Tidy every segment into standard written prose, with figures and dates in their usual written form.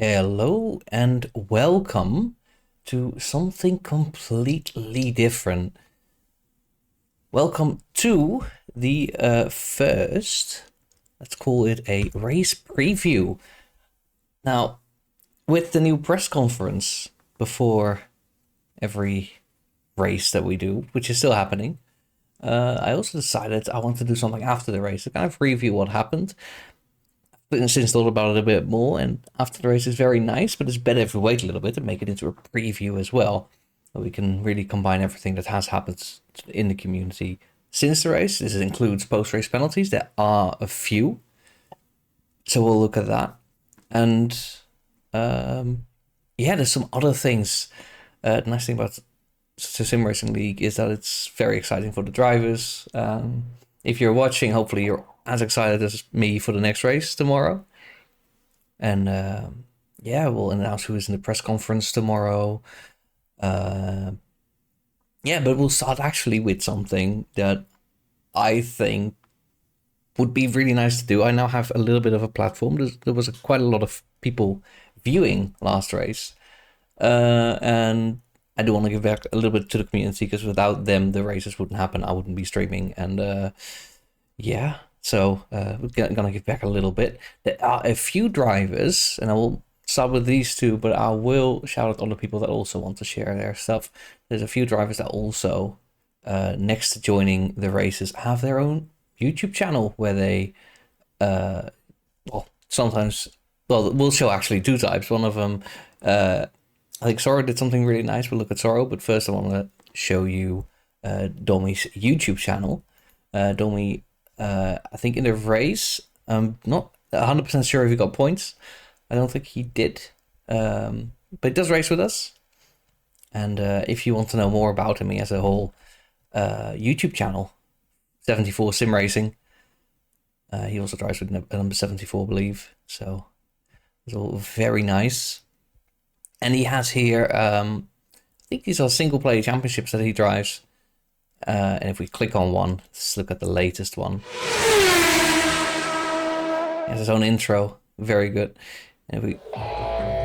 Hello and welcome to something completely different. Welcome to the first, let's call it a race preview. Now, with the new press conference before every race that we do, which is still happening, I also decided I want to do something after the race to kind of review what happened. Since thought about it a bit more, and after the race is very nice, but it's better if we wait a little bit and make it into a preview as well. So we can really combine everything that has happened in the community since the race. This includes post-race penalties. There are a few. So we'll look at that. And yeah, there's some other things. The nice thing about the Sim Racing League is that it's very exciting for the drivers. If you're watching, hopefully you're as excited as me for the next race tomorrow. And yeah, we'll announce who is in the press conference tomorrow. Yeah, but we'll start actually with something that I think would be really nice to do. I now have a little bit of a platform. There was quite a lot of people viewing last race. And I do want to give back a little bit to the community, because without them, the races wouldn't happen. I wouldn't be streaming. And yeah, so we're gonna give back a little bit. There are a few drivers, and I will start with these two, but I will shout out other people that also want to share their stuff. There's a few drivers that also, next to joining the races, have their own YouTube channel where they, well, sometimes, well, we'll show actually two types. One of them, I think Soro did something really nice. We'll look at Soro, but first I want to show you Domi's YouTube channel. Domi, I think in the race, I'm not 100% sure if he got points. I don't think he did, but he does race with us. And if you want to know more about him, he has a whole YouTube channel, 74 Sim Racing. He also drives with number 74, I believe. So it's all very nice. And he has here, I think these are single player championships that he drives. And if we click on one, let's look at the latest one. He has his own intro, very good. And if we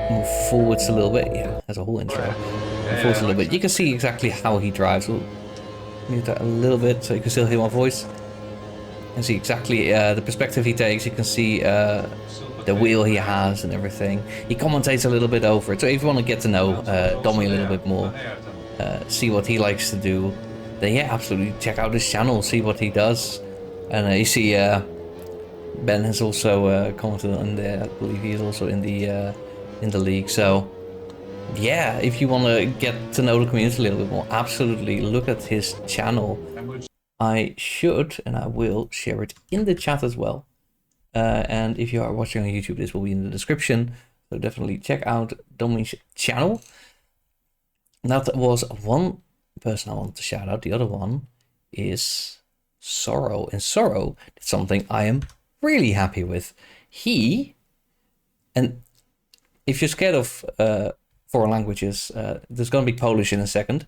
move forwards a little bit, yeah, there's a whole intro. Move forwards a little bit, you can see exactly how he drives. We'll mute that a little bit so you can still hear my voice. You can see exactly the perspective he takes. You can see the wheel he has and everything. He commentates a little bit over it. So if you want to get to know Domi a little bit more, see what he likes to do, then yeah, absolutely check out his channel, see what he does. And you see Ben has also commented on there. I believe he is also in the league. So yeah, if you want to get to know the community a little bit more, absolutely look at his channel. I should, and I will, share it in the chat as well. And if you are watching on YouTube, this will be in the description. So definitely check out Domi's channel. That was one person I want to shout out. The other one is Soro. And Soro did something I am really happy with. And if you're scared of foreign languages, there's going to be Polish in a second.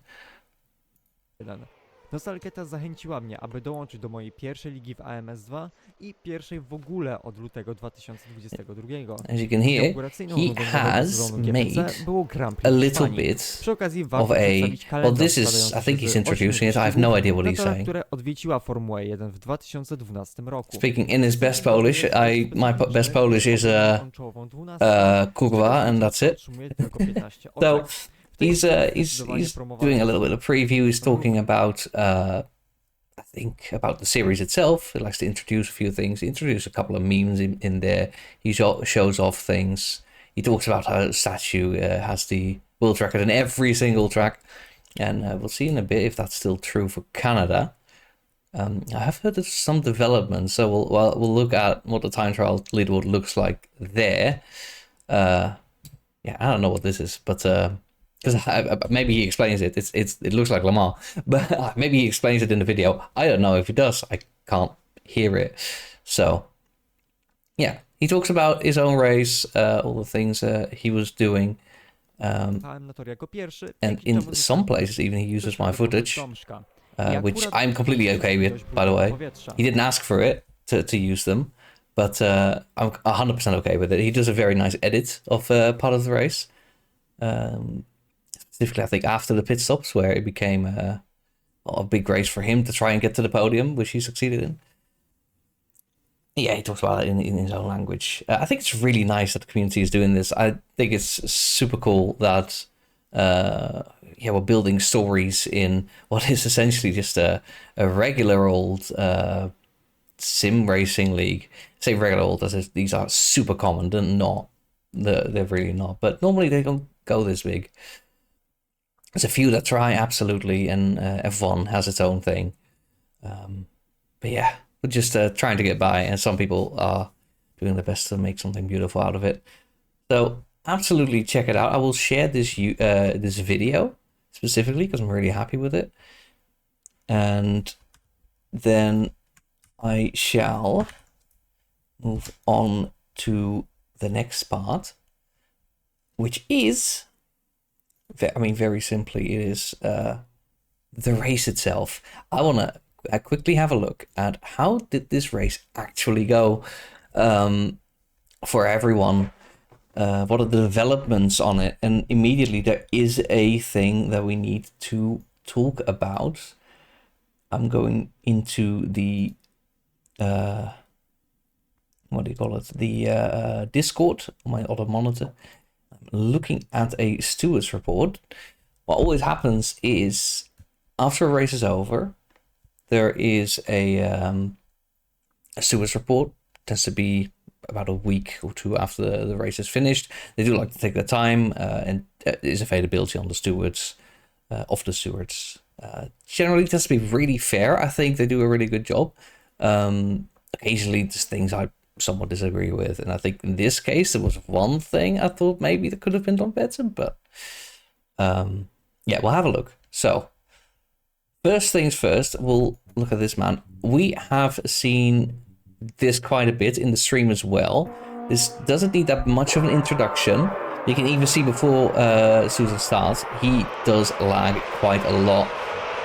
Nostalgieta zachęciła mnie, aby dołączyć do mojej pierwszej ligi w AMS2 i pierwszej w ogóle od lutego 2022. As you can hear, he has made a little bit of a, well, this is, I think he's introducing it, I have no idea what he's saying. Które odwiedziła Formułę 1 w 2012 roku. Speaking in his best Polish, my best Polish is kurwa, and that's it. So he's doing a little bit of preview. He's talking about I think about the series itself. He likes to introduce a few things. He introduced a couple of memes in there. He shows off things. He talks about how Statue has the world record in every single track, and we'll see in a bit if that's still true for Canada. I have heard of some developments, so we'll look at what the time trial leaderboard looks like there. Yeah, I don't know what this is, but because maybe he explains it. It looks like Lamar, but maybe he explains it in the video. I don't know if he does. I can't hear it. So yeah, he talks about his own race, all the things he was doing, and in some places even he uses my footage, which I'm completely okay with, by the way. He didn't ask for it to use them, but I'm 100% okay with it. He does a very nice edit of part of the race. Specifically, I think after the pit stops, where it became a big race for him to try and get to the podium, which he succeeded in. Yeah, he talks about it in his own language. I think it's really nice that the community is doing this. I think it's super cool that we're building stories in what is essentially just a regular old sim racing league. I say regular old as these are super common. They're not. They're really not. But normally they don't go this big. There's a few that try, absolutely, and F1 has its own thing. But yeah, we're just trying to get by, and some people are doing their best to make something beautiful out of it. So absolutely check it out. I will share this this video specifically because I'm really happy with it. And then I shall move on to the next part, which is, I mean, very simply, it is the race itself. I want to quickly have a look at how did this race actually go for everyone. What are the developments on it? And immediately there is a thing that we need to talk about. I'm going into the what do you call it? The Discord on my other monitor. I'm looking at a stewards report. What always happens is after a race is over, there is a stewards report. It tends to be about a week or two after the race is finished. They do like to take their time, and is availability on the stewards, of the stewards. Generally tends to be really fair. I think they do a really good job. Occasionally there's things I somewhat disagree with, and I think in this case there was one thing I thought maybe that could have been done better, but yeah, we'll have a look. So first things first, we'll look at this man. We have seen this quite a bit in the stream as well. This doesn't need that much of an introduction. You can even see before Susan starts, he does lag quite a lot.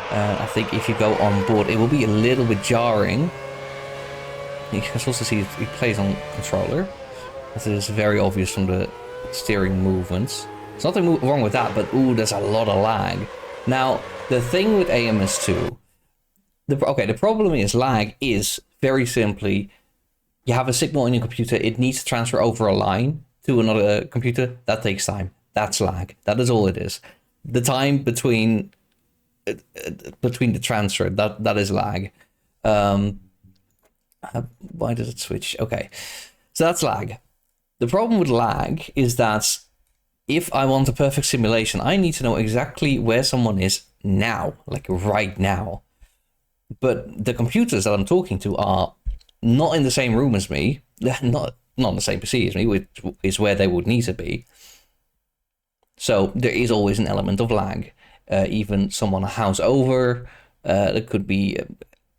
I think if you go on board, it will be a little bit jarring. You can also see he plays on controller. This is very obvious from the steering movements. There's nothing wrong with that, but ooh, there's a lot of lag. Now, the thing with AMS2, the problem is lag is very simply, you have a signal in your computer, it needs to transfer over a line to another computer. That takes time. That's lag. That is all it is. The time between the transfer, that is lag. Why does it switch? Okay, so that's lag. The problem with lag is that if I want a perfect simulation, I need to know exactly where someone is now, like right now. But the computers that I'm talking to are not in the same room as me. They're not on the same PC as me, which is where they would need to be. So there is always an element of lag. Even someone a house over, there could be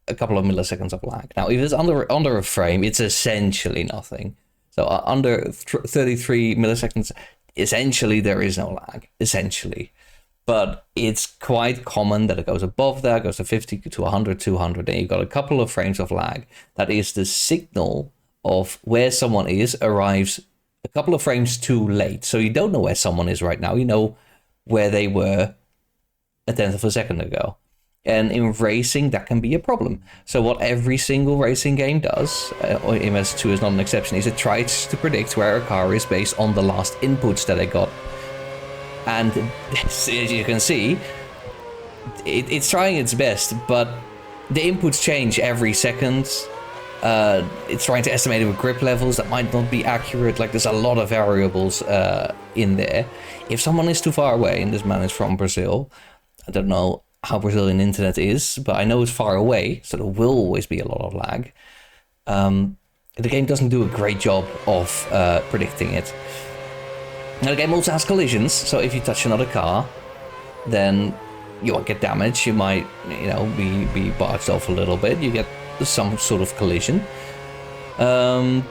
a couple of milliseconds of lag. Now, if it's under a frame, it's essentially nothing. So under 33 milliseconds, essentially there is no lag, essentially. But it's quite common that it goes above that, goes to 50, to 100, 200, and you've got a couple of frames of lag. That is the signal of where someone is arrives a couple of frames too late. So you don't know where someone is right now. You know where they were a tenth of a second ago. And in racing, that can be a problem. So what every single racing game does, or MS2 is not an exception, is it tries to predict where a car is based on the last inputs that it got. And as you can see, it's trying its best, but the inputs change every second. It's trying to estimate it with grip levels that might not be accurate. Like, there's a lot of variables in there. If someone is too far away, and this man is from Brazil, I don't know how Brazilian internet is, but I know it's far away, so there will always be a lot of lag. The game doesn't do a great job of predicting it. Now, the game also has collisions, so if you touch another car, then you won't get damage. You might, be barged off a little bit. You get some sort of collision. But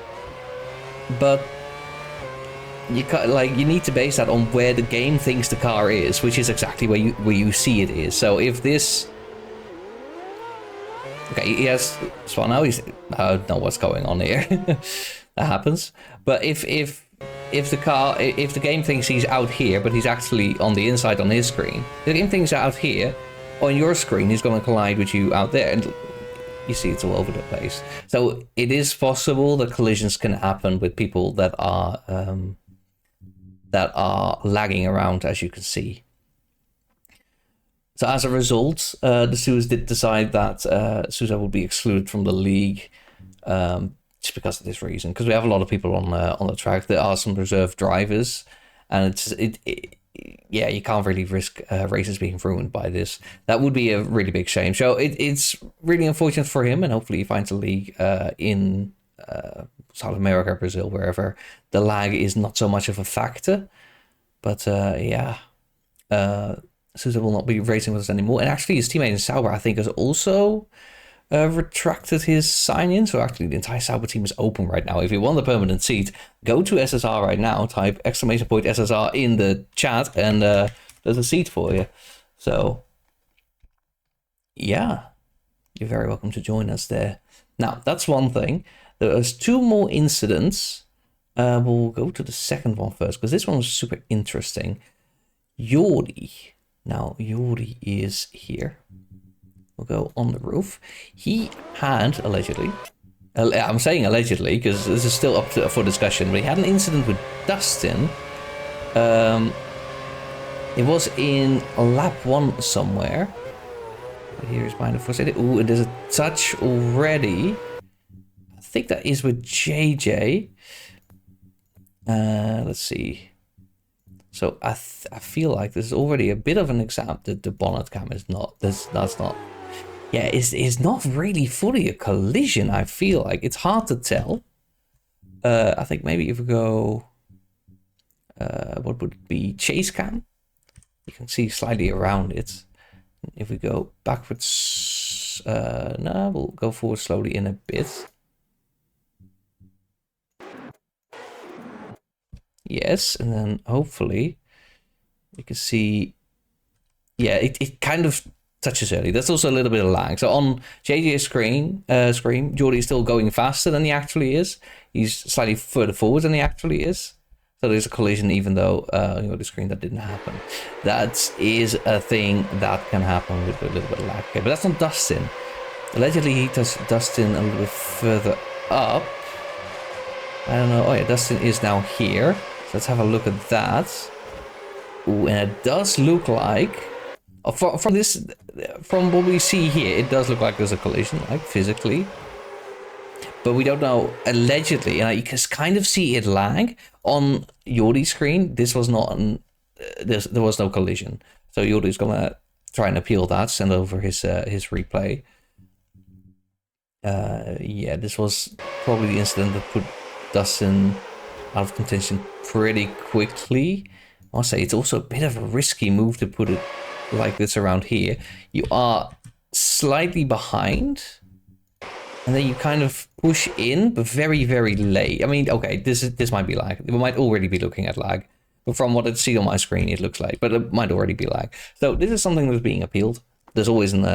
you need to base that on where the game thinks the car is, which is exactly where you see it is. So if this Okay, he has spawn now. He's I don't know what's going on here. That happens. But if the game thinks he's out here, but he's actually on the inside on his screen, the game thinks out here on your screen, he's going to collide with you out there, and you see it's all over the place. So it is possible that collisions can happen with people that are lagging around, as you can see. So as a result, the Suez did decide that Sousa would be excluded from the league, just because of this reason. Because we have a lot of people on the track. There are some reserve drivers, and yeah, you can't really risk races being ruined by this. That would be a really big shame. So it's really unfortunate for him, and hopefully he finds a league in South America, Brazil, wherever the lag is not so much of a factor. But yeah. Sousa will not be racing with us anymore. And actually, his teammate in Sauber, I think, has also retracted his sign-in. So actually, the entire Sauber team is open right now. If you want a permanent seat, go to SSR right now. Type !SSR in the chat, and there's a seat for you. So, yeah, you're very welcome to join us there. Now, that's one thing. There's two more incidents. We'll go to the second one first, because this one was super interesting. Jordi. Now, Jordi is here. We'll go on the roof. He had, allegedly, I'm saying allegedly because this is still up for discussion, but he had an incident with Dustin. It was in lap 1 somewhere. Here is behind the first aid. Ooh, and there's a touch already. I think that is with JJ. Let's see. So I feel like there's already a bit of an example that the bonnet cam is not. That's not. Yeah, it's not really fully a collision. I feel like it's hard to tell. I think maybe if we go, what would it be, chase cam? You can see slightly around it. If we go backwards, no, we'll go forward slowly in a bit. Yes, and then hopefully you can see, yeah, it kind of touches early. That's also a little bit of lag. So on JJ's screen, Jordi is still going faster than he actually is. He's slightly further forward than he actually is. So there's a collision, even though the screen that didn't happen. That is a thing that can happen with a little bit of lag. Okay, but that's not Dustin. Allegedly, he touched Dustin a little bit further up. I don't know. Oh yeah, Dustin is now here. Let's have a look at that. Ooh, and it does look like, from what we see here, it does look like there's a collision, like physically. But we don't know, allegedly, and you can kind of see it lag on Jordi's screen. This was not, there was no collision. So Jordi's gonna try and appeal that, send over his replay. Yeah, this was probably the incident that put Dustin out of contention pretty quickly. I'll say it's also a bit of a risky move to put it like this around here. You are slightly behind, and then you kind of push in, but very, very late. I mean, okay, this might be lag. We might already be looking at lag, but from what I see on my screen, it looks like, but it might already be lag. So this is something that's being appealed. There's always an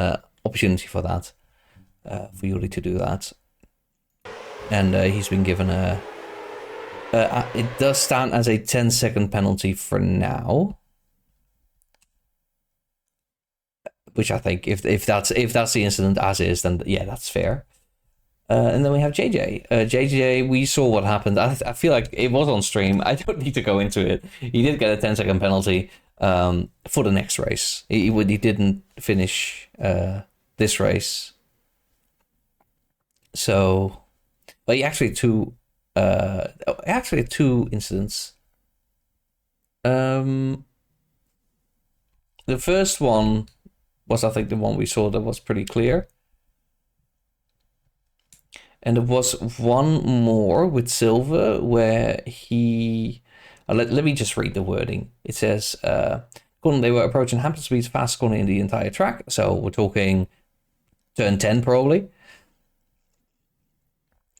opportunity for that, for Yuri to do that. And he's been given a... it does stand as a 10-second penalty for now. Which I think, if that's the incident as is, then yeah, that's fair. And then we have JJ. JJ, we saw what happened. I feel like it was on stream. I don't need to go into it. He did get a 10-second penalty for the next race. He didn't finish this race. So... But he actually had two incidents. The first one was, I think, the one we saw that was pretty clear. And there was one more with Silver where he... let me just read the wording. It says, they were approaching Hampton Speed's fastest corner in the entire track. So we're talking turn 10 probably.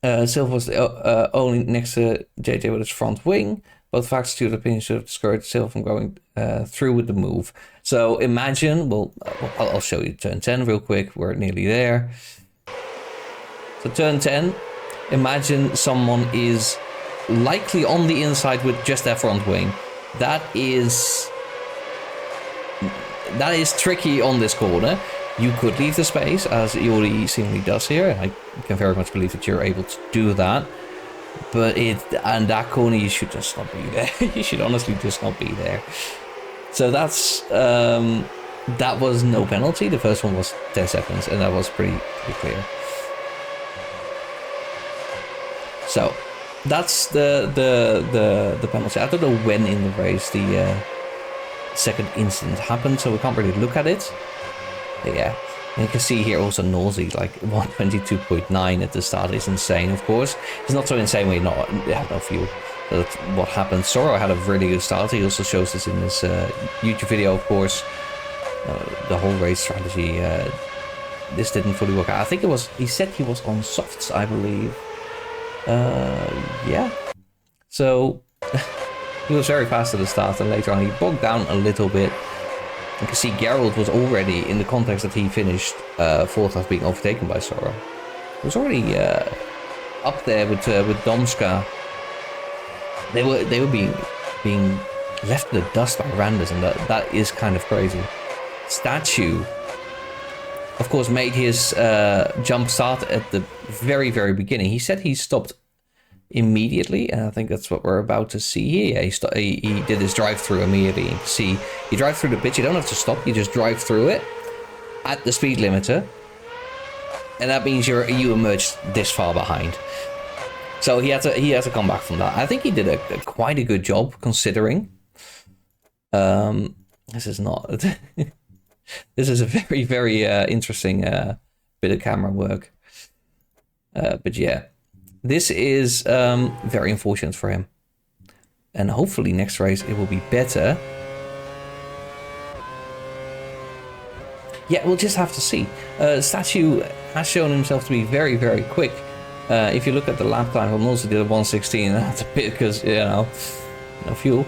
Silver was only next to JJ with his front wing. Both facts to the opinion should have discouraged Silver from going through with the move. So imagine, I'll show you turn 10 real quick. We're nearly there. So turn 10, imagine someone is likely on the inside with just their front wing. That is tricky on this corner. You could leave the space, as Iori seemingly does here. I can very much believe that you're able to do that. But and that corner, you should just not be there. You should honestly just not be there. So that's that was no penalty. The first one was 10 seconds, and that was pretty clear. So that's the penalty. I don't know when in the race the second incident happened, so we can't really look at it. But yeah, and you can see here also Nosey, like 122.9 at the start is insane. Of course, it's not so insane when you have no fuel. That's what happened. Soro had a really good start. He also shows this in his YouTube video, of course. The whole race strategy. This didn't fully work out. I think it was. He said he was on softs, I believe. Yeah. So he was very fast at the start, and later on he bogged down a little bit. You can see Geralt was already, in the context that he finished fourth after being overtaken by Soro. He was already up there with Domska. They were being left in the dust by Randers, and that is kind of crazy. Statue, of course, made his jump start at the very, very beginning. He said he stopped immediately, and I think that's what we're about to see here. Yeah, he did his drive-through immediately. You can see, you drive through the pitch, you don't have to stop, you just drive through it at the speed limiter, and that means you emerged this far behind. So he had to come back from that. I think he did quite a good job considering. This is not. This is a very, very interesting bit of camera work. But yeah, this is very unfortunate for him. And hopefully next race it will be better. Yeah, we'll just have to see. Statue has shown himself to be very, very quick. If you look at the lap time, Van also did a 1:16. That's a bit because, you know, no fuel.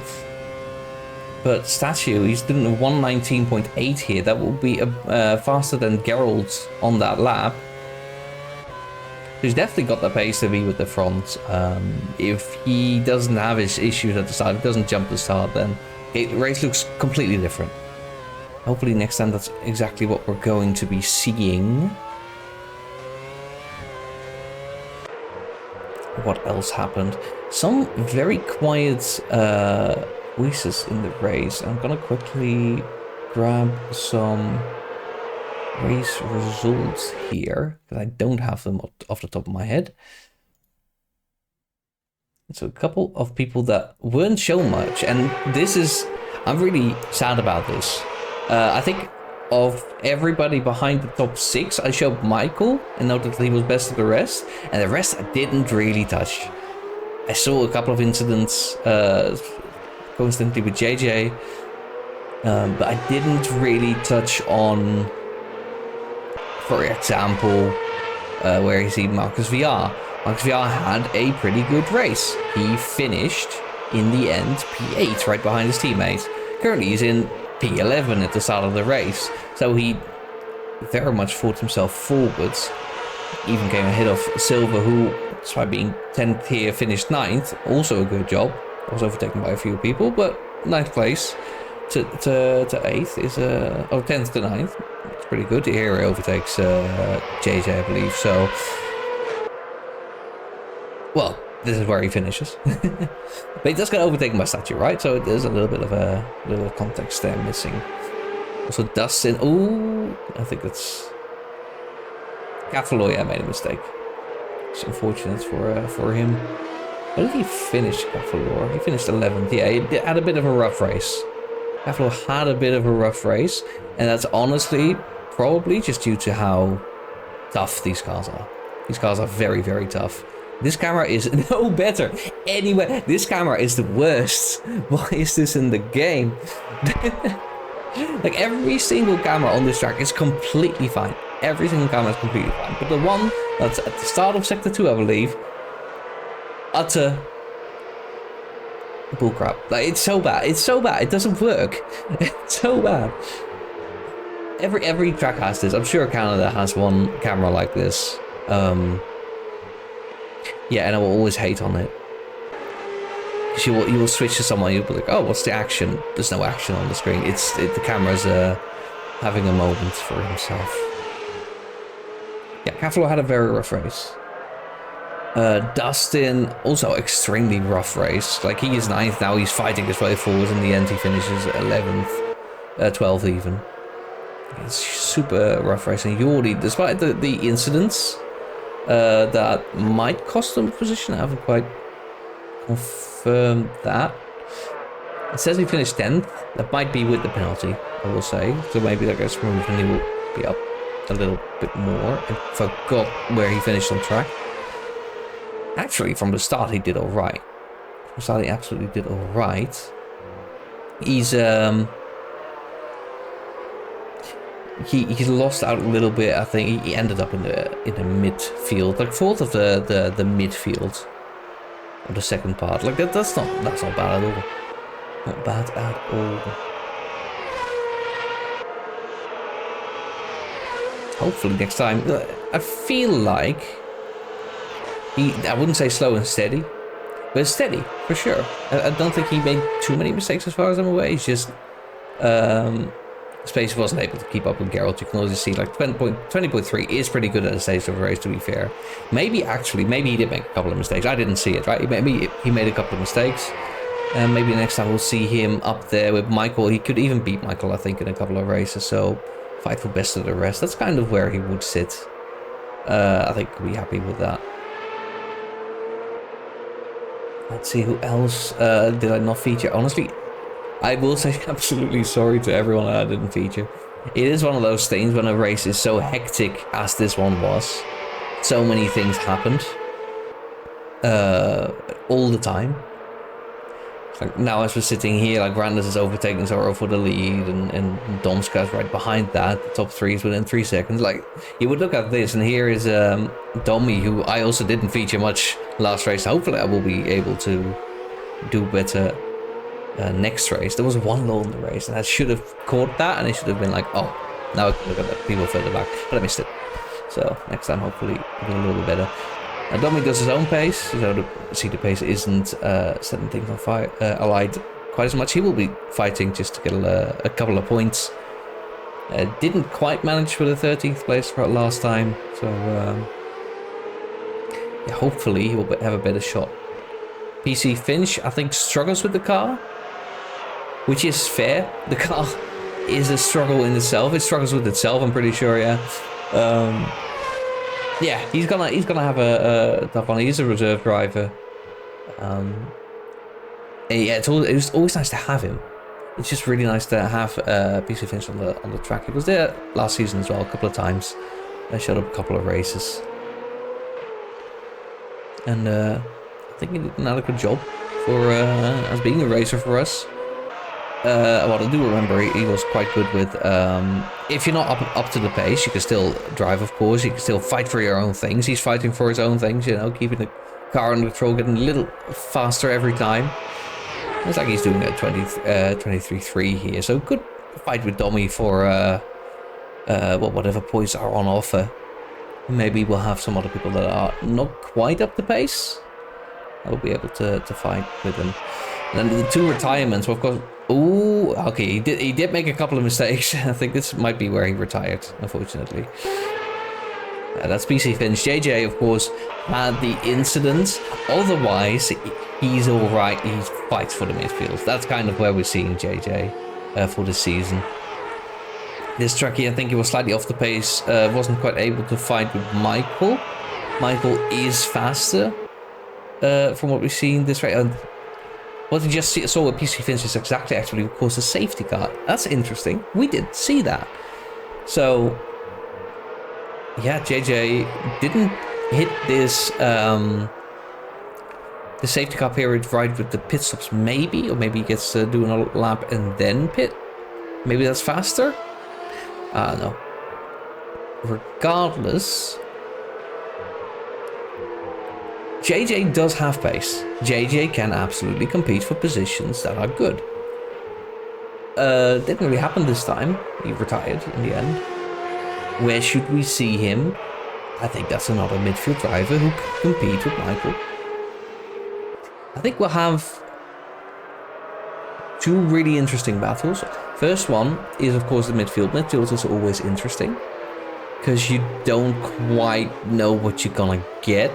But Statue, he's doing a 1:19.8 here. That will be faster than Geralt on that lap. He's definitely got the pace to be with the front. If he doesn't have his issues at the start, if he doesn't jump the start, then the race looks completely different. Hopefully next time that's exactly what we're going to be seeing. What else happened? Some very quiet voices in the race. I'm gonna quickly grab some race results here, because I don't have them off the top of my head. So a couple of people that weren't shown much, and this is, I'm really sad about this. I think of everybody behind the top 6, I showed Michael and noted that he was best of the rest, and the rest I didn't really touch. I saw a couple of incidents, coincidentally with JJ, but I didn't really touch on, for example, where you see Marcus VR. Marcus VR had a pretty good race. He finished, in the end, P8, right behind his teammates. Currently he's in P11 at the start of the race, so he very much fought himself forwards. Even came ahead of Silver, who, despite being 10th here, finished 9th. Also a good job. Was overtaken by a few people, but 9th place to 8th is 10th to 9th. It's pretty good. Here he overtakes JJ, I believe. So, well, this is where he finishes. But he does get overtaken by Statue, right? So there's a little bit of a little context there missing. Also Dustin. Oh, I think it's Cavaloy. I made a mistake. It's unfortunate for him. Where did he finish, Cavaloy? He finished 11th. Yeah, he had a bit of a rough race. Cavaloy had a bit of a rough race, and that's honestly probably just due to how tough these cars are. These cars are very, very tough. This camera is no better. Anyway, this camera is the worst. Why is this in the game? Like, every single camera on this track is completely fine. Every single camera is completely fine. But the one that's at the start of Sector 2, I believe, utter bullcrap. Like, it's so bad. It's so bad. It doesn't work. It's so bad. Every track has this. I'm sure Canada has one camera like this. Yeah, and I will always hate on it. Because you will switch to someone, you'll be like, oh, what's the action? There's no action on the screen. The camera's having a moment for himself. Yeah, Cavalo had a very rough race. Dustin, also extremely rough race. Like, he is 9th now, he's fighting his way forward. In the end, he finishes 11th, 12th even. It's super rough race. And Jordi, despite the incidents that might cost him a position, I haven't quite confirmed that. It says he finished 10th. That might be with the penalty, I will say. So maybe that gets removed and he will be up a little bit more. I forgot where he finished on track. Actually, from the start, he did all right. From the start, he absolutely did all right. He's he lost out a little bit. I think he ended up in the midfield, like 4th of the midfield of the second part. Like that's not bad at all. Not bad at all. Hopefully next time. I feel like I wouldn't say slow and steady, but steady for sure. I don't think he made too many mistakes as far as I'm aware. He's just Space wasn't able to keep up with Geralt. You can always see like 20.3 is pretty good at a stage of a race, to be fair. Maybe he did make a couple of mistakes. I didn't see it, right? Maybe he made a couple of mistakes. Maybe next time we'll see him up there with Michael. He could even beat Michael, I think, in a couple of races. So fight for best of the rest. That's kind of where he would sit. I think we'll be happy with that. Let's see who else did I not feature. Honestly, I will say absolutely sorry to everyone that I didn't feature. It is one of those things when a race is so hectic as this one was. So many things happened. All the time. Like now as we're sitting here, like Randers is overtaking Zorro for the lead and Domska's right behind that. The top 3 is within 3 seconds. Like, you would look at this and here is Domi, who I also didn't feature much last race. Hopefully I will be able to do better next race. There was one lull in the race and I should have caught that and it should have been like, oh, now I can look at the people further back, but I missed it. So next time hopefully it'll be a little bit better. Domi does his own pace, so the pace isn't setting things on fire, allied quite as much. He will be fighting just to get a couple of points. Didn't quite manage for the 13th place for last time, so yeah, hopefully he will have a better shot. PC Finch, I think, struggles with the car, which is fair. The car is a struggle in itself. It struggles with itself, I'm pretty sure, yeah. Yeah, he's gonna have a tough one. He's a reserve driver. Yeah, it's always nice to have him. It's just really nice to have PC Finch on the track. He was there last season as well, a couple of times. I showed up a couple of races, and I think he did an adequate job for as being a racer for us. Well, I do remember he was quite good with, if you're not up to the pace, you can still drive, of course. You can still fight for your own things. He's fighting for his own things, you know, keeping the car under control, getting a little faster every time. It's like he's doing a 23.3 here. So good fight with Domi for well, whatever points are on offer. Maybe we'll have some other people that are not quite up the pace. I'll be able to fight with them. And then the 2 retirements, well, of course. Oh, okay, he did make a couple of mistakes. I think this might be where he retired, unfortunately. That's PC Finch. JJ, of course, had the incident. Otherwise, he's all right. He fights for the midfield. That's kind of where we're seeing JJ for this season. This Truckee, I think he was slightly off the pace. Wasn't quite able to fight with Michael. Michael is faster from what we've seen this race. What we just saw with PC Finch is exactly actually, of course, a safety car. That's interesting. We did see that. So, yeah, JJ didn't hit this the safety car period right with the pit stops, maybe, or maybe he gets to do another lap and then pit. Maybe that's faster. I don't know. Regardless, JJ does have pace. JJ can absolutely compete for positions that are good. Didn't really happen this time. He retired in the end. Where should we see him? I think that's another midfield driver who can compete with Michael. I think we'll have two really interesting battles. First one is, of course, the midfield. Midfield is always interesting because you don't quite know what you're gonna get.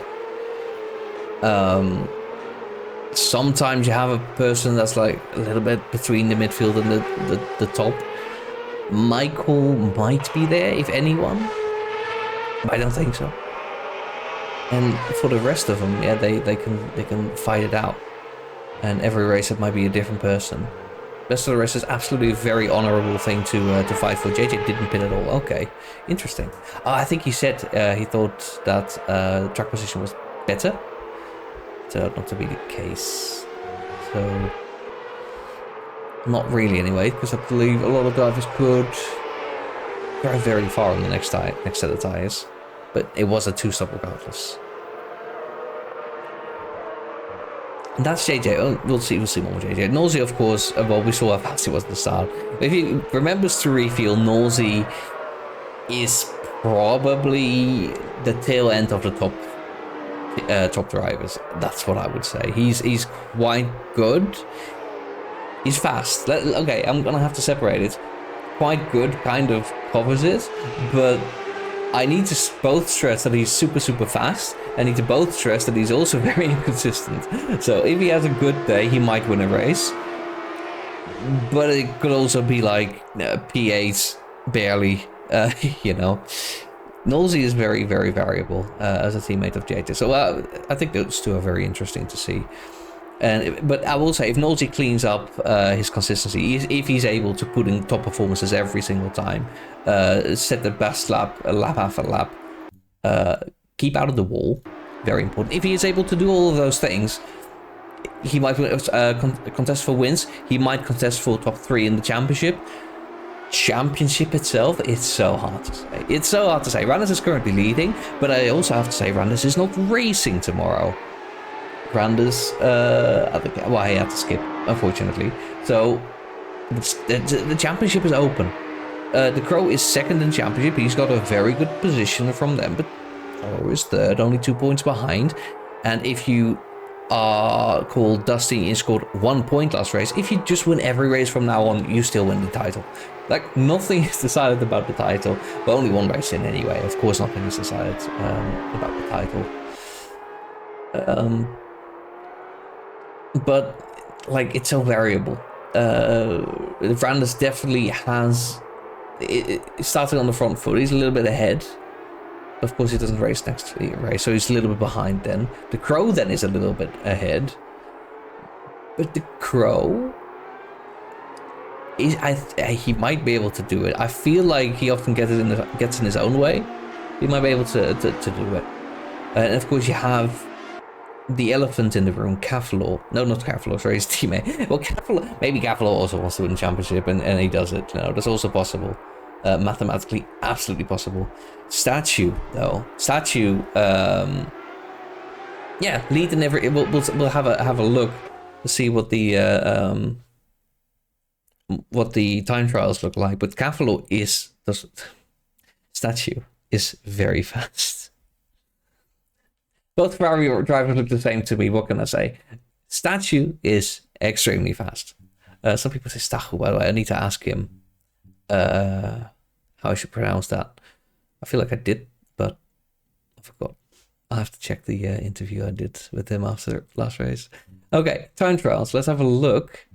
Sometimes you have a person that's like a little bit between the midfield and the top. Michael might be there, if anyone. But I don't think so. And for the rest of them, yeah, they can fight it out. And every race it might be a different person. Rest of the race is absolutely a very honorable thing to fight for. JJ didn't pit at all. Okay, interesting. I think he said he thought that track position was better. Turned out not to be the case. So not really anyway, because I believe a lot of drivers could drive very far on the next set of tires. But it was a two-stop regardless. And that's JJ. Oh, we'll see more with JJ. Nosey, of course, well, we saw how fast he was at the start. If he remembers to refuel, Nosey is probably the tail end of the top drivers. That's what I would say. He's quite good. He's fast. Okay, I'm gonna have to separate it. Quite good, kind of covers it, but I need to both stress that he's super fast. I need to both stress that he's also very inconsistent. So if he has a good day, he might win a race. But it could also be like P8 barely, you know. Nosey is very variable as a teammate of JJ. So I think those two are very interesting to see. But I will say, if Nosey cleans up his consistency, if he's able to put in top performances every single time, set the best lap after lap, keep out of the wall, very important. If he is able to do all of those things, he might contest for wins. He might contest for top 3 in the championship. Championship itself, it's so hard to say. It's so hard to say. Randers is currently leading, but I also have to say Randers is not racing tomorrow. Randers, I think, well, he had to skip, unfortunately. So the championship is open. The Crow is second in championship. He's got a very good position from them, but Crow is third, only 2 points behind. And if you are called Dusty and scored 1 point last race, if you just win every race from now on, you still win the title. Like, nothing is decided about the title, but only one race in anyway. Of course, nothing is decided about the title. But like, it's so variable. Randers definitely has starting on the front foot. He's a little bit ahead. Of course, he doesn't race next race, so he's a little bit behind then. The Crow then is a little bit ahead. But the Crow is, he might be able to do it. I feel like he often gets in his own way. He might be able to do it. And of course, you have the elephant in the room, Cavalo. No, not Cavalo, sorry, his teammate. Well, maybe Cavalo also wants to win the championship, and he does it. No, that's also possible. Mathematically, absolutely possible. Statue, though. Statue, yeah, lead in every. We'll have a look to see what the time trials look like. But Cavalo Statue is very fast. Both Ferrari drivers look the same to me. What can I say? Statue is extremely fast. Some people say Stachu, by the way. I need to ask him how I should pronounce that. I feel like I did, but I forgot. I'll have to check the interview I did with him after last race. Okay, time trials. Let's have a look.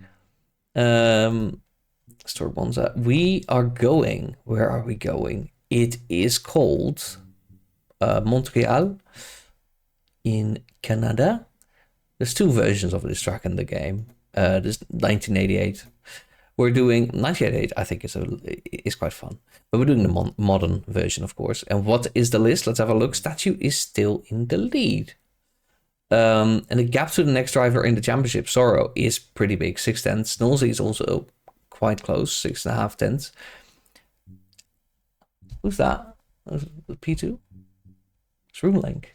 Store Bonza. We are going. Where are we going? It is called Montreal in Canada. There's 2 versions of this track in the game. There's 1988. We're doing 1988. I think is quite fun, but we're doing the modern version, of course. And what is the list? Let's have a look. Statue is still in the lead, and the gap to the next driver in the championship, Sorrow, is pretty big. 6 tenths. Nosey is also quite close, 6.5 tenths. Who's that? P2. It's Roonlink.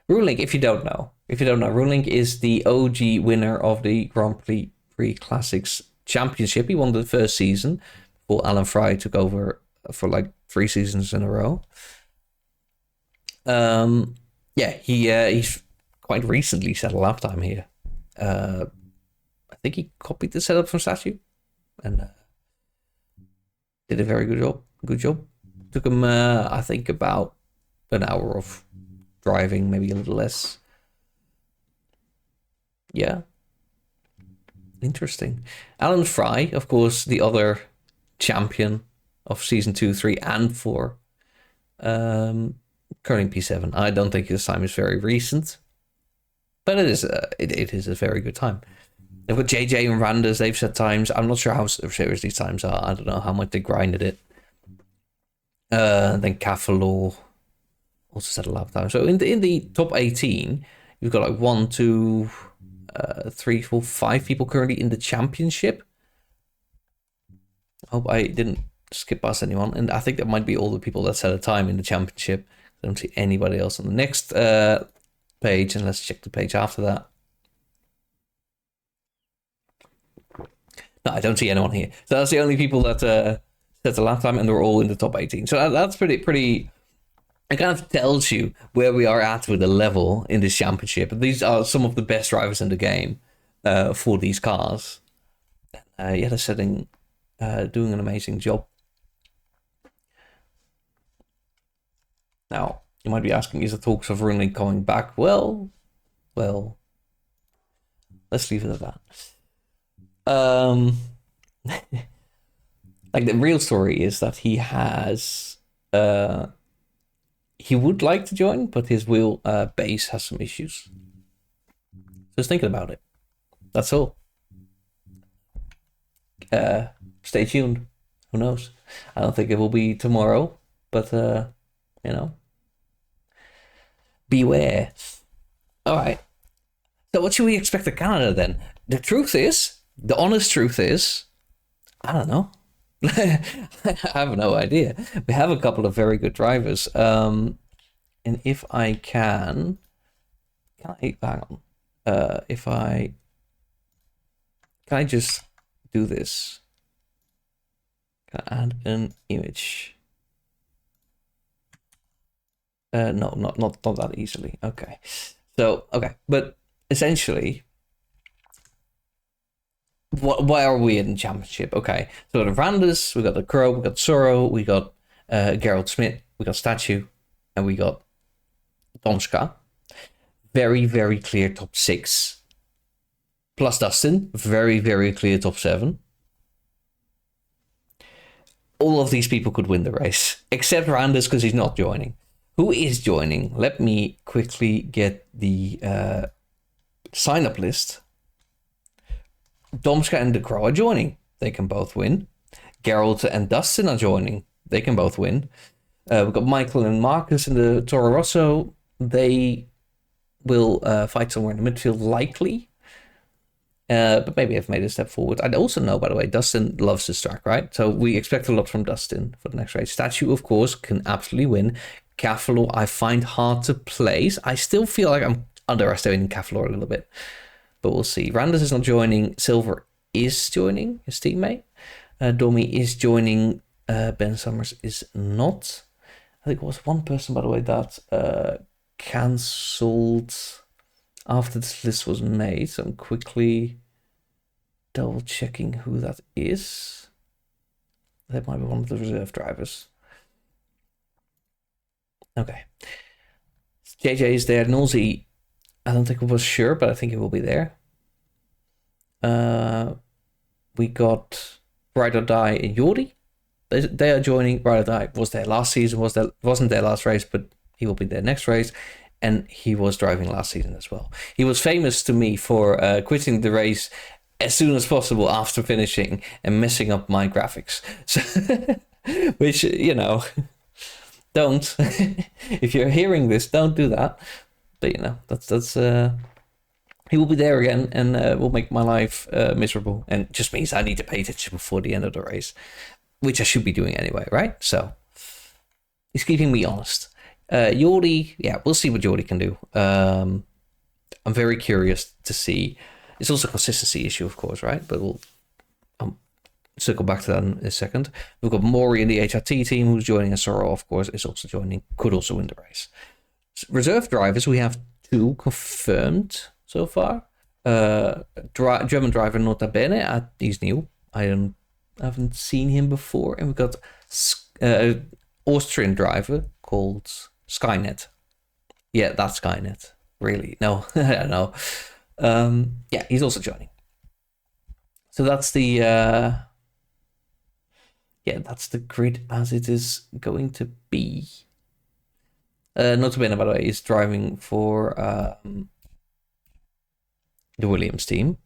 Roonlink, if you don't know, Roonlink is the OG winner of the Grand Prix Classics Championship. He won the first season before Alan Fry took over for like 3 seasons in a row. Yeah, he's quite recently set a lap time here. I think he copied the setup from Statue and did a very good job. Good job. Took him, I think, about an hour of driving, maybe a little less. Yeah. Interesting. Alan Fry, of course, the other champion of season 2, 3, and 4. Currently P7. I don't think his time is very recent, but it is a very good time. They've got JJ and Randers. They've set times. I'm not sure how serious these times are. I don't know how much they grinded it. Then Cafalor also set a lap time. So in the top 18, you've got like 1, 2, 3, 4, 5 people currently in the championship. I hope I didn't skip past anyone. And I think that might be all the people that set a time in the championship. I don't see anybody else on the next page. And let's check the page after that. No, I don't see anyone here. So that's the only people that set the lap time, and they're all in the top 18. So that's pretty. It kind of tells you where we are at with the level in this championship. These are some of the best drivers in the game for these cars. Yeah, they're doing an amazing job. Now, you might be asking, is the talks of Runley coming back? Well, let's leave it at that. Like the real story is that he has he would like to join, but his wheel base has some issues. Just thinking about it. That's all. Stay tuned. Who knows? I don't think it will be tomorrow, but beware. All right. So what should we expect of Canada then? The honest truth is, I don't know. I have no idea. We have a couple of very good drivers. And if I can I hang on? Can I just do this? Can I add an image? No, not that easily. Okay. So but essentially, why are we in the championship? Okay, so the Randers, we got the Crow, we got Sorrow, we got Gerald Smith, we got Statue, and we got Tomska. Very, very clear top 6. Plus Dustin, very, very clear top 7. All of these people could win the race, except Randers because he's not joining. Who is joining? Let me quickly get the sign-up list. Domska and the Crow are joining. They can both win. Geralt and Dustin are joining. They can both win. We've got Michael and Marcus in the Toro Rosso. They will fight somewhere in the midfield, likely. But maybe I've made a step forward. I also know, by the way, Dustin loves this track, right? So we expect a lot from Dustin for the next race. Statue, of course, can absolutely win. Cafalor, I find hard to place. I still feel like I'm underestimating Cafalor a little bit. But we'll see. Randers is not joining. Silver is joining, his teammate. Domi is joining. Ben Summers is not. I think it was one person, by the way, that cancelled after this list was made. So I'm quickly double checking who that is. That might be one of the reserve drivers. Okay. JJ is there. Nolsey, I don't think it was sure, but I think it will be there. We got Ride or Die and Jordi. They are joining. Ride or Die was there last season, wasn't there last race, but he will be there next race. And he was driving last season as well. He was famous to me for quitting the race as soon as possible after finishing and messing up my graphics. So, which, don't. If you're hearing this, don't do that. But that's he will be there again and will make my life miserable, and just means I need to pay attention before the end of the race, which I should be doing anyway, right? So he's keeping me honest. Jordi, yeah, we'll see what Jordi can do. I'm very curious to see. It's also a consistency issue, of course, right? But we'll circle back to that in a second. We've got Maury in the HRT team who's joining, and Sorrow, of course, is also joining. Could also win the race. Reserve drivers, we have 2 confirmed so far. German driver Nota Bene, he's new. I haven't seen him before. And we got Austrian driver called Skynet. Yeah, that's Skynet. Really? No, I don't know. Yeah, he's also joining. So that's the that's the grid as it is going to be. Nota Bene, by the way, is driving for the Williams team.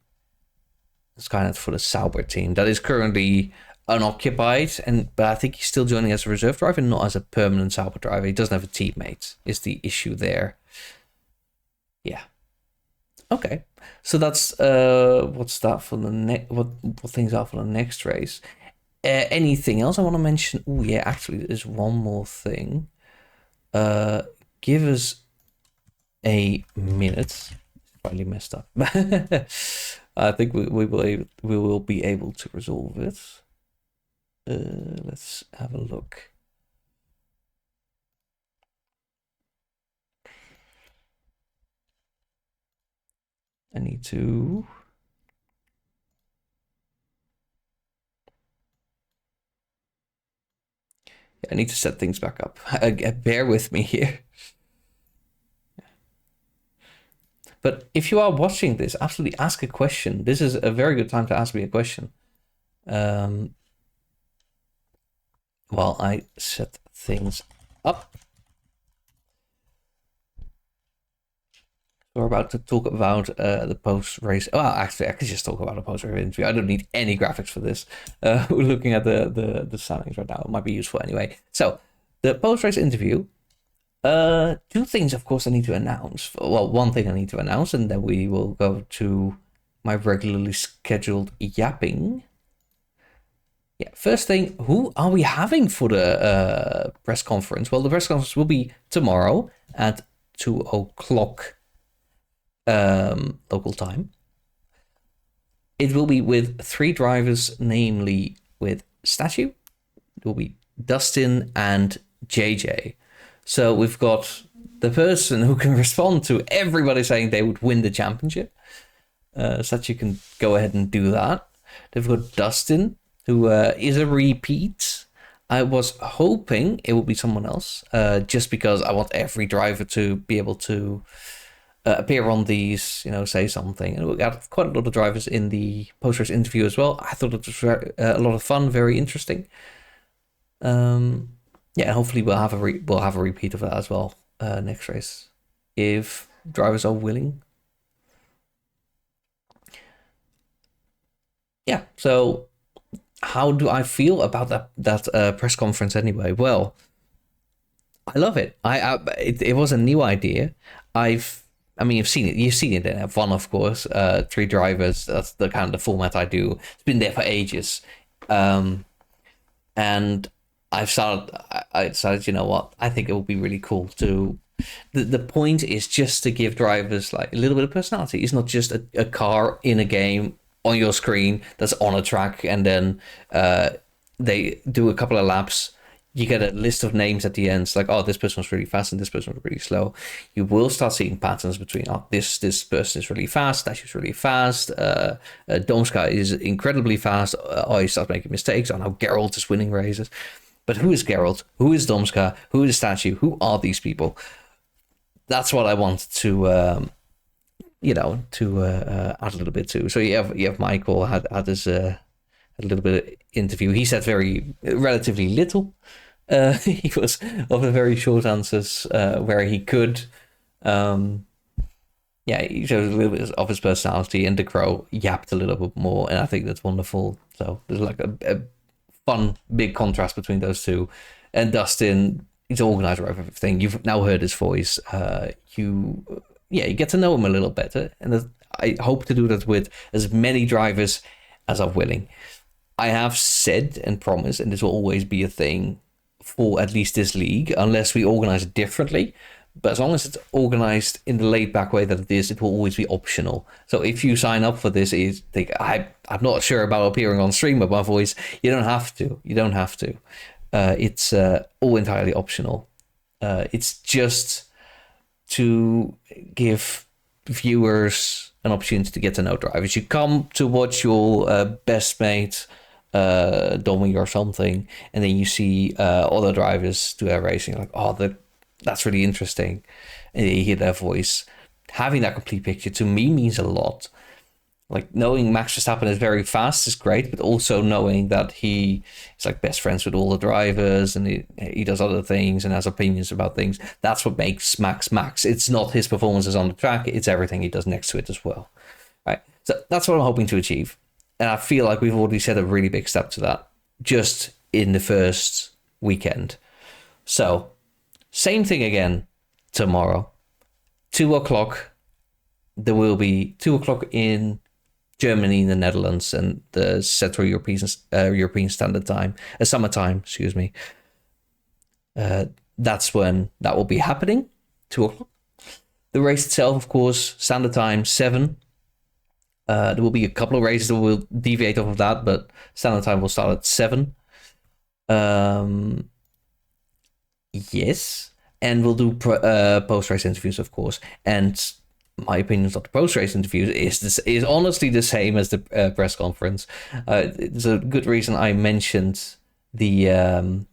Skynet for the Sauber team. That is currently unoccupied, but I think he's still joining as a reserve driver, not as a permanent Sauber driver. He doesn't have a teammate, is the issue there. Yeah. Okay. So that's what's that for the what things are for the next race. Anything else I want to mention? Oh yeah, actually there's one more thing. Give us a minute. Finally messed up. I think we will be able to resolve it. Let's have a look. I need to. I need to set things back up. Bear with me here. But if you are watching this, absolutely ask a question. This is a very good time to ask me a question. While I set things up. We're about to talk about the post-race. Well, actually, I could just talk about a post-race interview. I don't need any graphics for this. We're looking at the standings right now. It might be useful anyway. So, the post-race interview. 2 things, of course, I need to announce. Well, one thing I need to announce, and then we will go to my regularly scheduled yapping. Yeah, first thing, who are we having for the press conference? Well, the press conference will be tomorrow at 2:00 local time. It will be with 3 drivers, namely with Statue. It will be Dustin and JJ. So we've got the person who can respond to everybody saying they would win the championship. Statue can go ahead and do that. They've got Dustin, who is a repeat. I was hoping it would be someone else, just because I want every driver to be able to appear on these, say something. And we got quite a lot of drivers in the post-race interview as well. I thought it was a lot of fun, very interesting. Yeah, hopefully we'll have a repeat of that as well next race, if drivers are willing. Yeah. So, how do I feel about that press conference anyway? Well, I love it. It was a new idea. You've seen it. You've seen it in F1, of course. 3 drivers. That's the kind of the format I do. It's been there for ages, and I decided, you know what? I think it would be really cool to. The point is just to give drivers like a little bit of personality. It's not just a car in a game on your screen that's on a track, and then they do a couple of laps. You get a list of names at the end. It's like, oh, this person was really fast and this person was really slow. You will start seeing patterns between, oh, this person is really fast, that is really fast. Domska is incredibly fast. Oh, he starts making mistakes. Oh, now Geralt is winning races. But who is Geralt? Who is Domska? Who is Statue? Who are these people? That's what I want to, add a little bit to. So you have Michael had this a little bit of interview. He said relatively little. He was offered very short answers where he could. He showed a little bit of his personality, and the Crow yapped a little bit more, and I think that's wonderful. So there's like a fun big contrast between those two. And Dustin, he's the organizer of everything. You've now heard his voice. You get to know him a little better, and I hope to do that with as many drivers as are willing. I have said and promised, and this will always be a thing for at least this league, unless we organize it differently. But as long as it's organized in the laid-back way that it is, it will always be optional. So if you sign up for this, you think, I'm not sure about appearing on stream with my voice, you don't have to. It's all entirely optional. It's just to give viewers an opportunity to get to know drivers. You come to watch your best mate Domi or something, and then you see other drivers do their racing. Like, oh, that's really interesting. And you hear their voice. Having that complete picture to me means a lot. Like, knowing Max Verstappen is very fast is great, but also knowing that he is like best friends with all the drivers, and he does other things and has opinions about things. That's what makes Max Max. It's not his performances on the track, it's everything he does next to it as well. Right. So that's what I'm hoping to achieve. And I feel like we've already set a really big step to that just in the first weekend. So, same thing again tomorrow. 2:00. There will be 2:00 in Germany, the Netherlands, and the Central European Standard Time, summertime, excuse me. That's when that will be happening, 2:00. The race itself, of course, Standard Time 7. There will be a couple of races that will deviate off of that, but Standard Time will start at 7. Yes, and we'll do post-race interviews, of course, and my opinions of the post-race interviews is honestly the same as the press conference. There's a good reason I mentioned the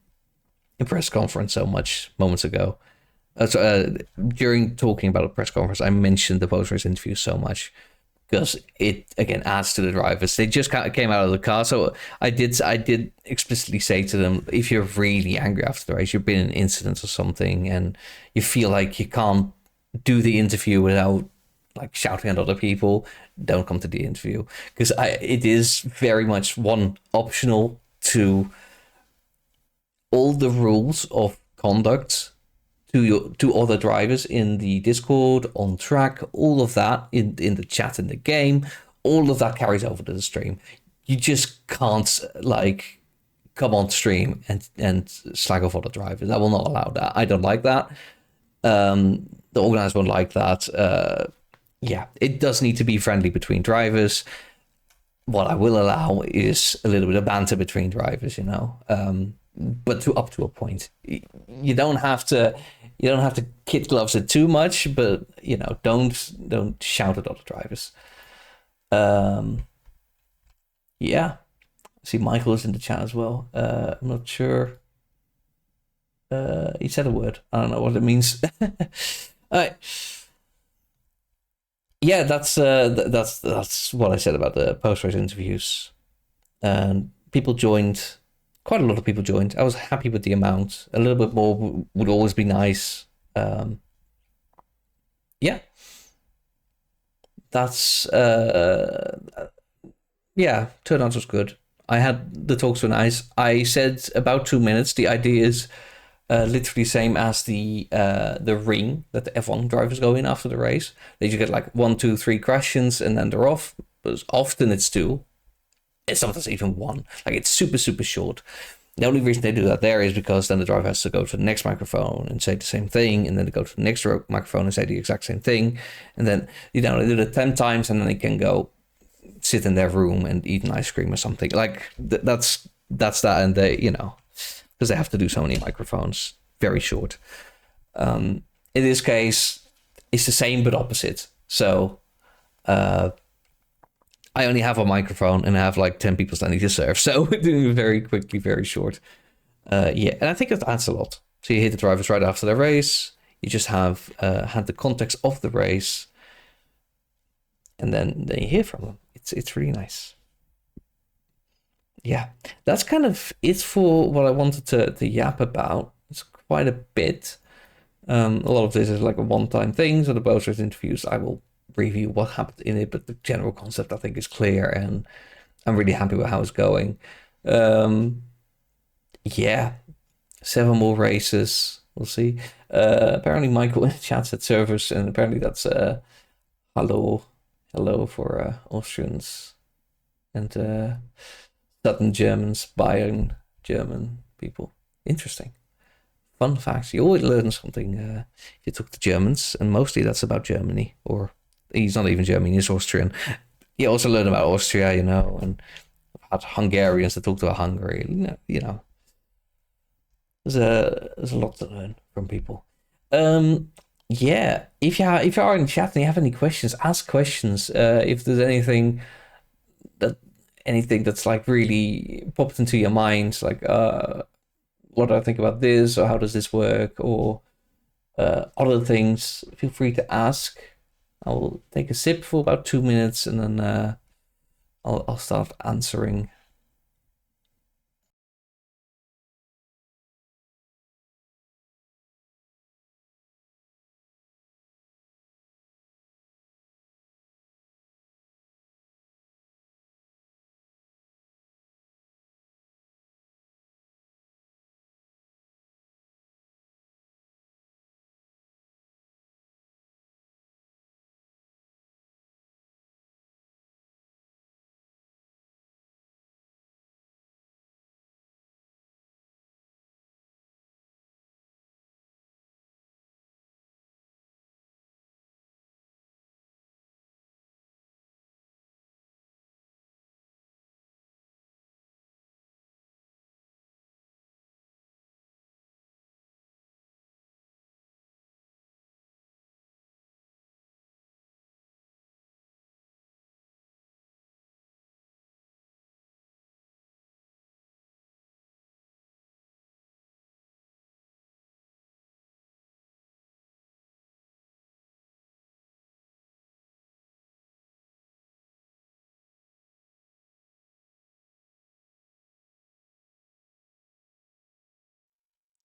press conference so much moments ago. During talking about the press conference, I mentioned the post-race interview so much because it again adds to the drivers. They just came out of the car, so I did explicitly say to them, if you're really angry after the race, you've been in an incident or something, and you feel like you can't do the interview without like shouting at other people, don't come to the interview, because it is very much one optional to all the rules of conduct to other drivers in the Discord, on track, all of that in the chat in the game, all of that carries over to the stream. You just can't like come on stream and slag off other drivers. I will not allow that. I don't like that. The organizers won't like that. Yeah, it does need to be friendly between drivers. What I will allow is a little bit of banter between drivers, you know, but up to a point. You don't have to kid gloves it too much, but you know, don't shout at other drivers. Yeah, see Michael is in the chat as well. I'm not sure. He said a word. I don't know what it means. All right. Yeah, that's what I said about the post-race interviews. And people joined. Quite a lot of people joined. I was happy with the amount. A little bit more would always be nice. Yeah. That's yeah, turnout was good. The talks were nice. I said about 2 minutes. The idea is literally same as the ring that the F1 drivers go in after the race. They just get like 1, 2, 3 questions and then they're off. But often it's 2. It's sometimes even 1. Like, it's super, super short. The only reason they do that there is because then the driver has to go to the next microphone and say the same thing, and then they go to the next microphone and say the exact same thing, and then they do it 10 times, and then they can go sit in their room and eat an ice cream or something. Like, that's that, and they, you know, because they have to do so many microphones, very short. In this case, it's the same but opposite. So I only have a microphone and I have like 10 people standing to serve. So we're doing it very quickly, very short. Yeah, and I think that adds a lot. So you hit the drivers right after the race. You just have had the context of the race. And then you hear from them. It's really nice. Yeah, that's kind of it for what I wanted to yap about. It's quite a bit. A lot of this is like a one-time thing. So the post-race interviews, I will review what happened in it, but the general concept I think is clear, and I'm really happy with how it's going. Yeah, 7 more races. We'll see. Apparently Michael in the chat said servers, and apparently that's hello for Austrians and Southern Germans, Bayern German people. Interesting. Fun facts. You always learn something if you talk to Germans, and mostly that's about Germany, or he's not even German, he's Austrian. You also learn about Austria, you know, and about Hungarians that talk to Hungary. You know, there's a lot to learn from people. yeah, if you are in chat and you have any questions, ask questions. If there's that anything that's like really popped into your mind, like what do I think about this, or how does this work, or other things, feel free to ask. I'll take a sip for about 2 minutes and then I'll start answering.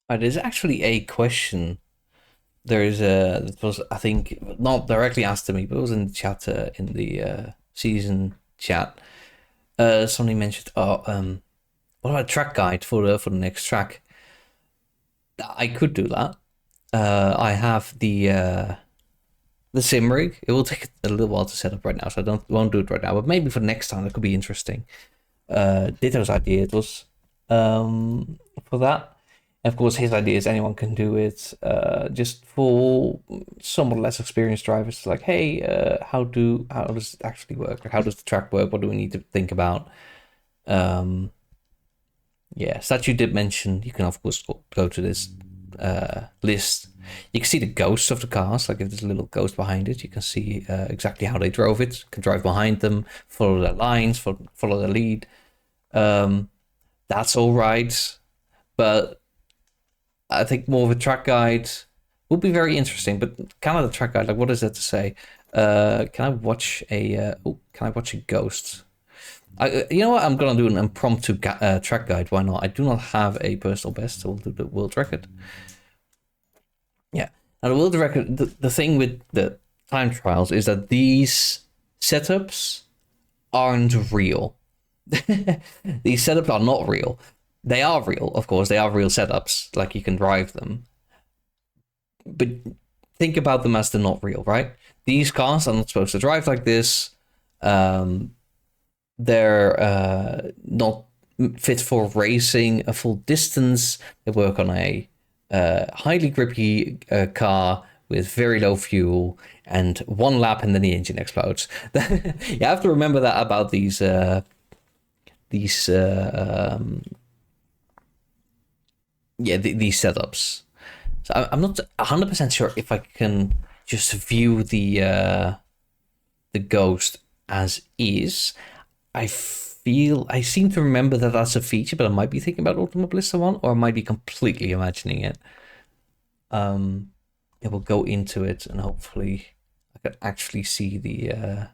There's actually a question. There is a that was, I think, not directly asked to me, but it was in the chat, in the season chat. Somebody mentioned, what about a track guide for the next track? I could do that. I have the sim rig. It will take a little while to set up right now, so I won't do it right now. But maybe for next time, it could be interesting. Ditto's idea it was for that. And of course, his idea is anyone can do it. Just for somewhat less experienced drivers, like, hey, how does it actually work? Or how does the track work? What do we need to think about? Yeah, Statue did mention you can of course go to this list. You can see the ghosts of the cars. Like if there's a little ghost behind it, you can see exactly how they drove it. You can drive behind them, follow their lines, follow their lead. That's all right, but I think more of a track guide would be very interesting. But kind of the track guide, like what is that to say? Can I watch a? Can I watch a ghost? You know what? I'm gonna do an impromptu track guide. Why not? I do not have a personal best, so we'll do the world record. Yeah. Now the world record. The thing with the time trials is that these setups aren't real. These setups are not real. They are real, of course. They are real setups. Like you can drive them, but think about them as they're not real, right? These cars are not supposed to drive like this. They're not fit for racing a full distance. They work on a highly grippy car with very low fuel and one lap and then the engine explodes. You have to remember that about these these setups. So I'm not 100% sure if I can just view the ghost as is. I seem to remember that that's a feature, but I might be thinking about Automobilista 1, or I might be completely imagining it. It will go into it, and hopefully I can actually see the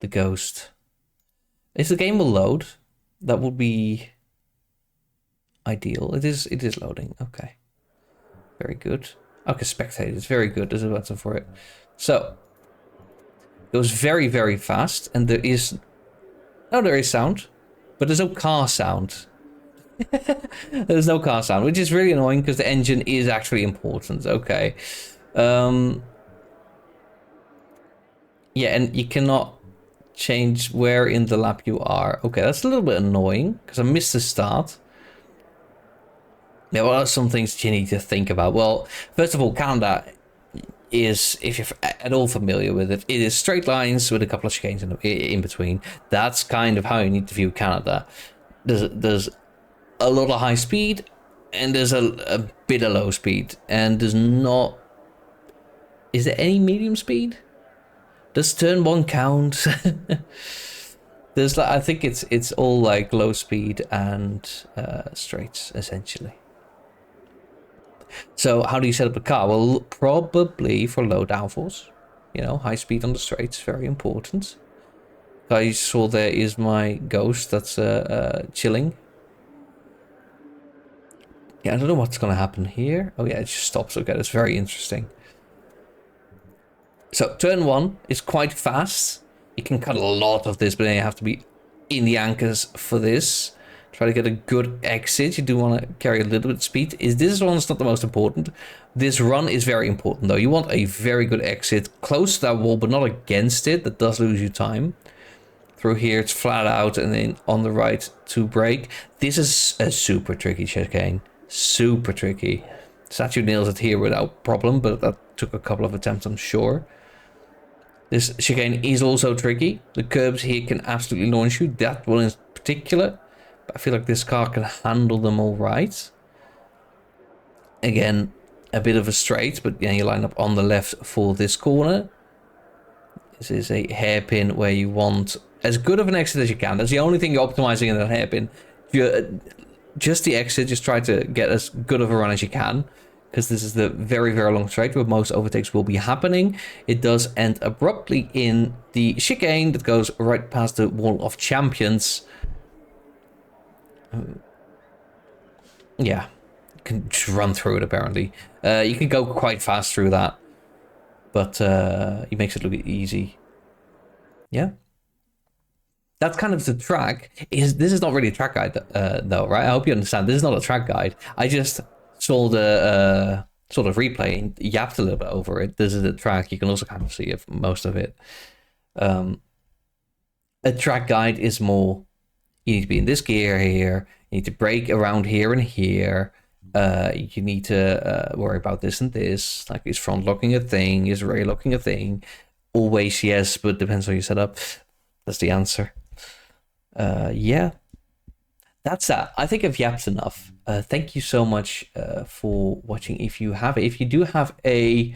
ghost. If the game will load, that would be ideal. It is loading. Okay, very good. Okay, spectate. It's very good. There's a button for it. So it goes very, very fast, and there is sound, but there's no car sound. There's no car sound, which is really annoying because the engine is actually important. Okay. Yeah, and you cannot change where in the lap you are. Okay, that's a little bit annoying because I missed the start. Yeah, what are some things you need to think about? Well, first of all, Canada is, if you're at all familiar with it, it is straight lines with a couple of chicanes in between. That's kind of how you need to view Canada. There's a lot of high speed, and there's a bit of low speed, and there's not Is there any medium speed? Does turn 1 count? There's like, I think it's all like low speed and straights essentially. So how do you set up a car? Well, probably for low downforce. You know, high speed on the straights, very important. I saw there is my ghost that's chilling. Yeah, I don't know what's gonna happen here. Oh yeah, it just stops. Okay, that's very interesting. So turn 1 is quite fast. You can cut a lot of this, but then you have to be in the anchors for this. Try to get a good exit. You do want to carry a little bit of speed. This one is not the most important. This run is very important though. You want a very good exit close to that wall, but not against it. That does lose you time. Through here, it's flat out, and then on the right to brake. This is a super tricky chicane. Super tricky. Statue nails it here without problem, but that took a couple of attempts, I'm sure. This chicane is also tricky. The curbs here can absolutely launch you. That one in particular. But I feel like this car can handle them all right. Again, a bit of a straight, but yeah, you line up on the left for this corner. This is a hairpin where you want as good of an exit as you can. That's the only thing you're optimizing in that hairpin. Just the exit, just try to get as good of a run as you can. Because this is the very, very long straight where most overtakes will be happening. It does end abruptly in the chicane that goes right past the wall of champions. Yeah, you can just run through it apparently. You can go quite fast through that, but it makes it look easy. Yeah, that's kind of the track. This is not really a track guide though, right? I hope you understand. This is not a track guide. I just saw the sort of replay and yapped a little bit over it. This is the track. You can also kind of see it, most of it. A track guide is more, you need to be in this gear here, you need to brake around here and here, you need to worry about this and this, like is front locking a thing, is rear locking a thing? Always yes, but depends on your setup. That's the answer. Yeah, that's that. I think I've yapped enough. Thank you so much for watching. If you do have a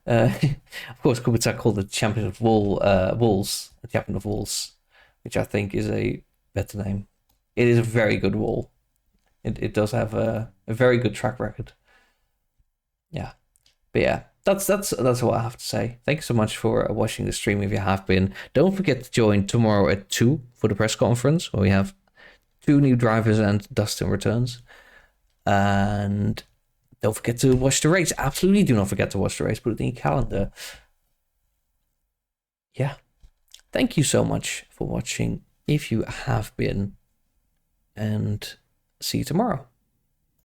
of course Kubica called the Champion of Walls, the Champion of Walls, which I think is a better name. It is a very good wall. It does have a very good track record. Yeah, but yeah, that's all I have to say. Thanks so much for watching the stream. If you have been, don't forget to join tomorrow at 2 for the press conference where we have 2 new drivers and Dustin returns. And don't forget to watch the race. Absolutely do not forget to watch the race. Put it in your calendar. Yeah. Thank you so much for watching, if you have been. And see you tomorrow.